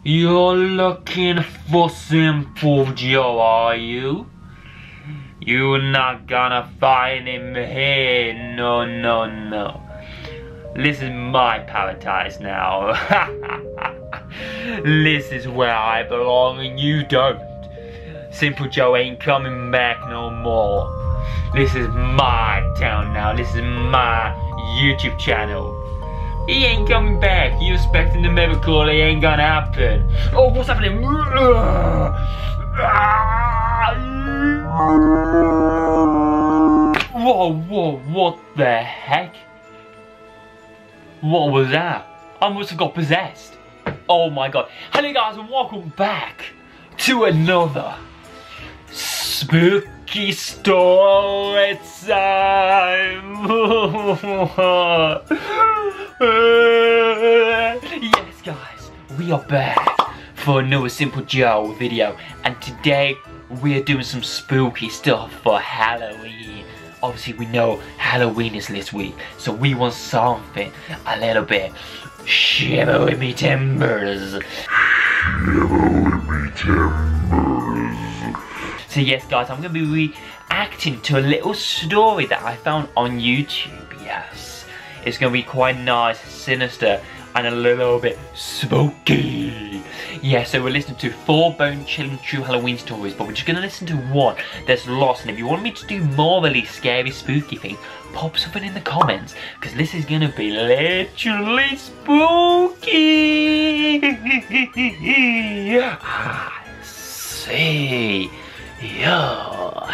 You're looking for Simple Joe, are you? You're not gonna find him here, no, no, no. This is my paradise now. This is where I belong and you don't. Simple Joe ain't coming back no more. This is my town now, this is my YouTube channel. He ain't coming back, you expecting the miracle, it ain't gonna happen. Oh, what's happening? Whoa, whoa, what the heck? What was that? I must have got possessed. Oh my god. Hello guys and welcome back to another spooky story time. Yes guys, we are back for another Simple Joe video, and today we're doing some spooky stuff for Halloween. Obviously we know Halloween is this week, so we want something a little bit shiver with me timbers. So yes guys, I'm going to be reacting to a little story that I found on YouTube, yes. It's going to be quite nice, sinister, and a little bit spooky. Yeah, so we're listening to 4 bone-chilling true Halloween stories, but we're just going to listen to one that's lost. And if you want me to do more of these scary, spooky things, pop something in the comments, because this is going to be literally spooky. I see. Yeah.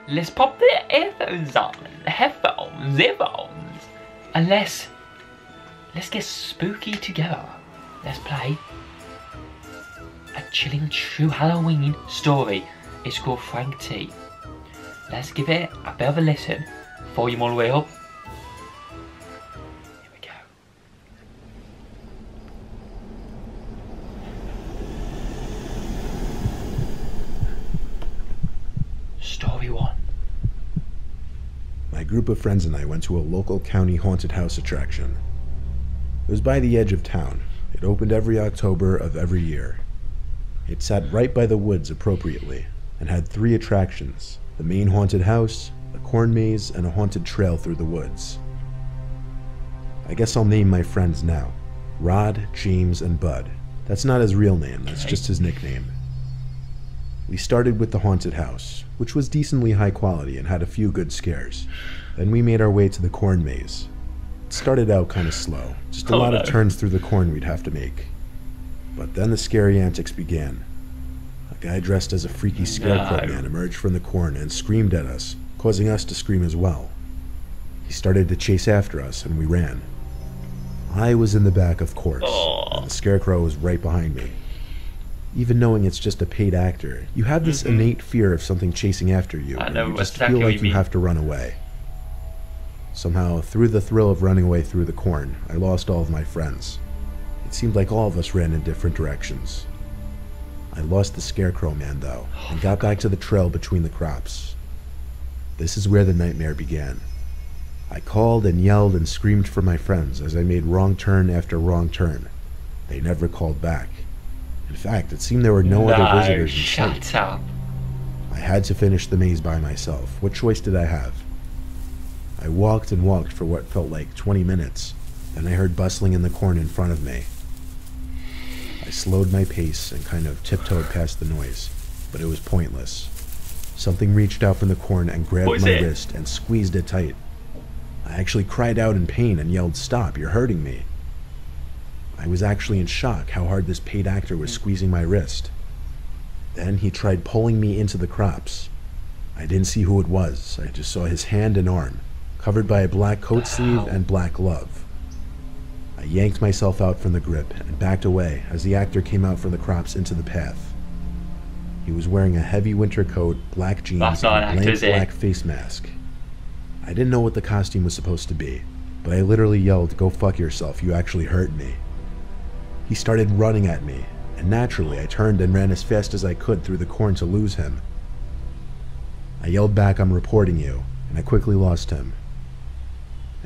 Let's pop the earphones on, headphones, earphones, and let's get spooky together. Let's play a chilling true Halloween story. It's called Frank T. Let's give it a bit of a listen. Volume all the way up. Here we go. Story 1. My group of friends and I went to a local county haunted house attraction. It was by the edge of town. It opened every October of every year. It sat right by the woods appropriately and had 3 attractions: the main haunted house, a corn maze, and a haunted trail through the woods. I guess I'll name my friends now: Rod, James, and Bud. That's not his real name, that's just his nickname. We started with the haunted house, which was decently high quality and had a few good scares. Then we made our way to the corn maze. It started out kind of slow, just a lot of turns through the corn we'd have to make. But then the scary antics began. A guy dressed as a freaky scarecrow man emerged from the corn and screamed at us, causing us to scream as well. He started to chase after us and we ran. I was in the back, of course, and the scarecrow was right behind me. Even knowing it's just a paid actor, you have this innate fear of something chasing after you, and you just feel like you have to run away. Somehow, through the thrill of running away through the corn, I lost all of my friends. It seemed like all of us ran in different directions. I lost the scarecrow man, though, and got back to the trail between the crops. This is where the nightmare began. I called and yelled and screamed for my friends as I made wrong turn after wrong turn. They never called back. In fact, it seemed there were no other visitors in sight. Shut up. I had to finish the maze by myself. What choice did I have? I walked and walked for what felt like 20 minutes. Then I heard bustling in the corn in front of me. I slowed my pace and kind of tiptoed past the noise, but it was pointless. Something reached out from the corn and grabbed my wrist and squeezed it tight. I actually cried out in pain and yelled, "Stop, you're hurting me." I was actually in shock how hard this paid actor was squeezing my wrist. Then he tried pulling me into the crops. I didn't see who it was. I just saw his hand and arm, covered by a black coat sleeve and black glove. I yanked myself out from the grip and backed away as the actor came out from the crops into the path. He was wearing a heavy winter coat, black jeans, and a blank black face mask. I didn't know what the costume was supposed to be, but I literally yelled, "Go fuck yourself, you actually hurt me." He started running at me, and naturally I turned and ran as fast as I could through the corn to lose him. I yelled back, "I'm reporting you," and I quickly lost him.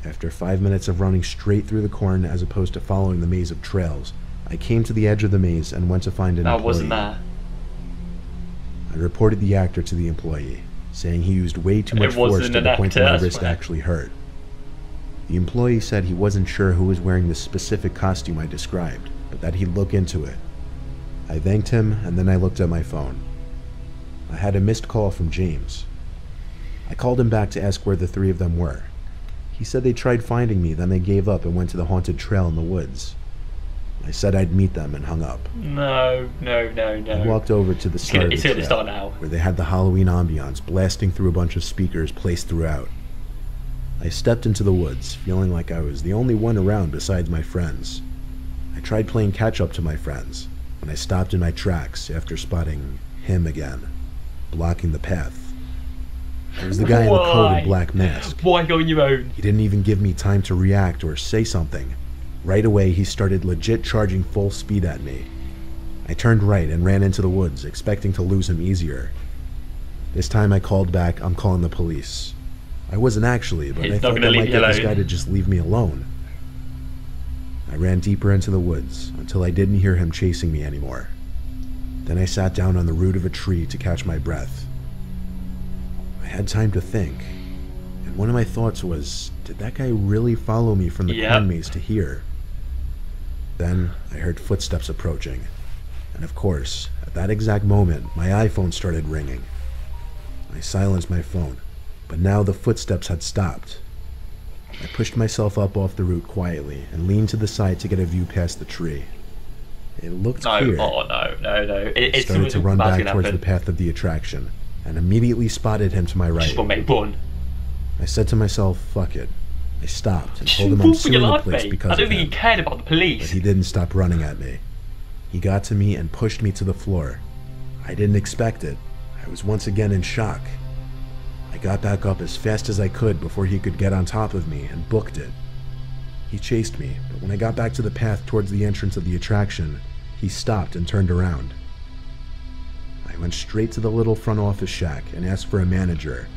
After 5 minutes of running straight through the corn as opposed to following the maze of trails, I came to the edge of the maze and went to find an employee. wasn't there. I reported the actor to the employee, saying he used way too much force to the point that my wrist actually hurt. The employee said he wasn't sure who was wearing the specific costume I described, but that he'd look into it. I thanked him, and then I looked at my phone. I had a missed call from James. I called him back to ask where the three of them were. He said they tried finding me, then they gave up and went to the haunted trail in the woods. I said I'd meet them and hung up. No. I walked over to the start of the trail, where they had the Halloween ambiance blasting through a bunch of speakers placed throughout. I stepped into the woods, feeling like I was the only one around besides my friends. I tried playing catch-up to my friends, when I stopped in my tracks after spotting him again, blocking the path. It was the guy in the coated black mask. Why go on your own? He didn't even give me time to react or say something. Right away, he started legit charging full speed at me. I turned right and ran into the woods, expecting to lose him easier. This time I called back, "I'm calling the police." I wasn't actually, but I thought that might get this guy to just leave me alone. I ran deeper into the woods until I didn't hear him chasing me anymore. Then I sat down on the root of a tree to catch my breath. I had time to think, and one of my thoughts was, did that guy really follow me from the corn maze to here? Then I heard footsteps approaching, and of course, at that exact moment, my iPhone started ringing. I silenced my phone, but now the footsteps had stopped. I pushed myself up off the root quietly and leaned to the side to get a view past the tree. It looked clear. Oh, no. I started to run back towards the path of the attraction, and immediately spotted him to my right. I said to myself, fuck it. I stopped and told him I'm suing the police because I don't think he cared about the police. But he didn't stop running at me. He got to me and pushed me to the floor. I didn't expect it. I was once again in shock. I got back up as fast as I could before he could get on top of me and booked it. He chased me, but when I got back to the path towards the entrance of the attraction, he stopped and turned around. I went straight to the little front office shack and asked for a manager.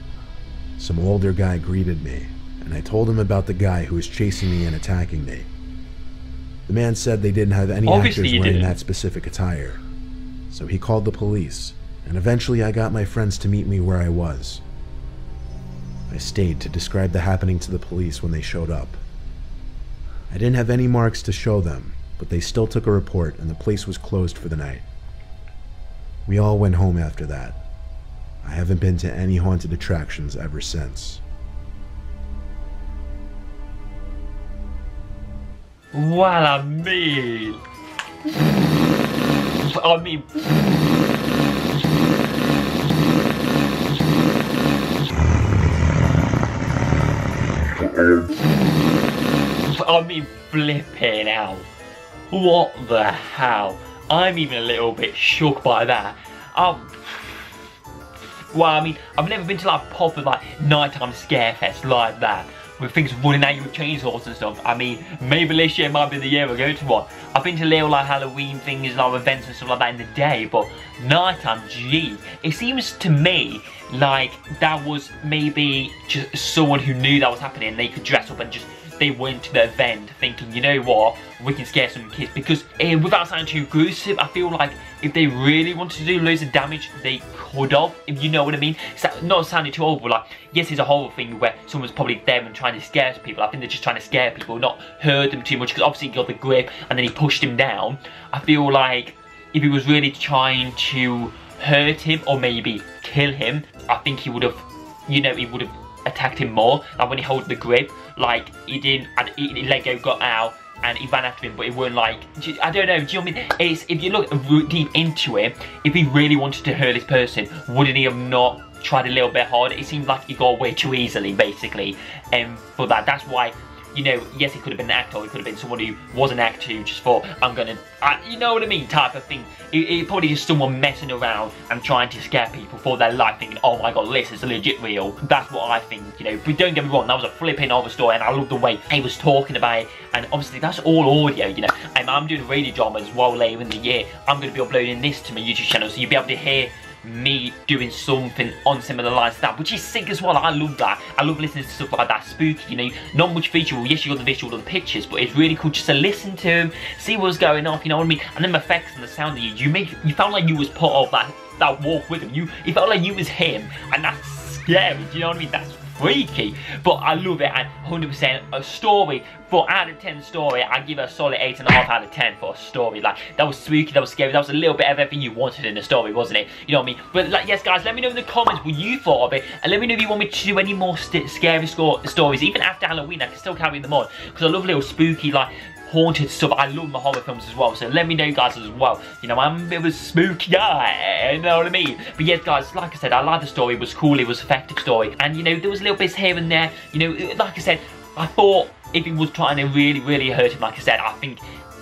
Some older guy greeted me, and I told him about the guy who was chasing me and attacking me. The man said they didn't have any actors wearing that specific attire, so he called the police, and eventually I got my friends to meet me where I was. I stayed to describe the happening to the police when they showed up. I didn't have any marks to show them, but they still took a report and the place was closed for the night. We all went home after that. I haven't been to any haunted attractions ever since. Well, I mean... flipping out. What the hell? I'm even a little bit shook by that. Well, I mean, I've never been to like a proper like nighttime scare fest like that, with things running at you with chainsaws and stuff. I mean, maybe this year might be the year I go to one. I've been to little like Halloween things, like events and stuff like that in the day, but nighttime, geez. It seems to me like that was maybe just someone who knew that was happening and they could dress up and just, they went to the event thinking, you know what, we can scare some kids. Because without sounding too gruesome, I feel like if they really wanted to do loads of damage, they could have, if you know what I mean. Not sounding too old, but like, yes, it's a horror thing where someone's probably there and trying to scare people. I think they're just trying to scare people, not hurt them too much, because obviously he got the grip and then he pushed him down. I feel like if he was really trying to hurt him or maybe kill him, I think he would have, you know, he would have attacked him more. Like when he held the grip, like he didn't, and his leg got out and he ran after him, but it weren't like, I don't know, do you know what I mean? It's, if you look deep into it, if he really wanted to hurt this person, wouldn't he have not tried a little bit harder? It seemed like he got away too easily, basically, for that. That's why, you know, yes, he could have been an actor, he could have been someone who was an actor who just thought, I'm gonna, you know what I mean, type of thing. It probably just someone messing around and trying to scare people for their life, thinking, oh my god, this is legit real. That's what I think, you know. But don't get me wrong, that was a flipping horror story, and I love the way he was talking about it. And obviously, that's all audio, you know. I'm doing a radio drama as well later in the year. I'm going to be uploading this to my YouTube channel, so you'll be able to hear me doing something on similar lines to that, which is sick as well. I love that. I love listening to stuff like that, spooky, you know, not much visual. Yes, you got the visual of the pictures, but it's really cool just to listen to them, see what's going on, you know what I mean? And then the effects and the sound that you felt like you was part of that walk with him. You felt like you was him, and that's scary, do you know what I mean? That's freaky, but I love it. And 100% a story, for out of 10 story, I give it a solid 8.5 out of 10 for a story. Like, that was spooky, that was scary, that was a little bit of everything you wanted in a story, wasn't it? You know what I mean? But like, yes guys, let me know in the comments what you thought of it, and let me know if you want me to do any more scary stories, even after Halloween. I can still carry them on, because I love little spooky, like, haunted stuff. I love my horror films as well, so let me know guys as well. You know, I'm a bit of a spooky guy, you know what I mean? But yes guys, like I said, I like the story. It was cool, it was an effective story, and you know, there was little bits here and there. You know, like I said, I thought if he was trying to really hurt him, like I said, I think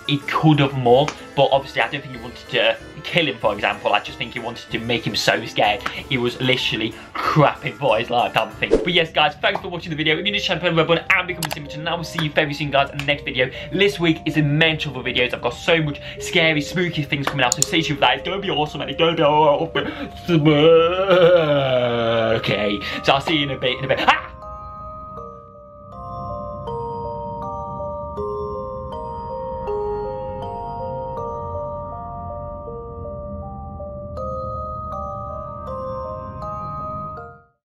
he could have more, but obviously I don't think he wanted to kill him, for example. I just think he wanted to make him so scared he was literally crapping for his life, type of thing. But yes guys, thanks for watching the video. If you're new to the channel, press the red button and become a subscriber, and I will see you very soon guys in the next video. This week is immense for videos. I've got so much scary, spooky things coming out, so stay tuned for that. It's gonna be awesome, and it's gonna be awesome. Okay, so I'll see you in a bit. Ah!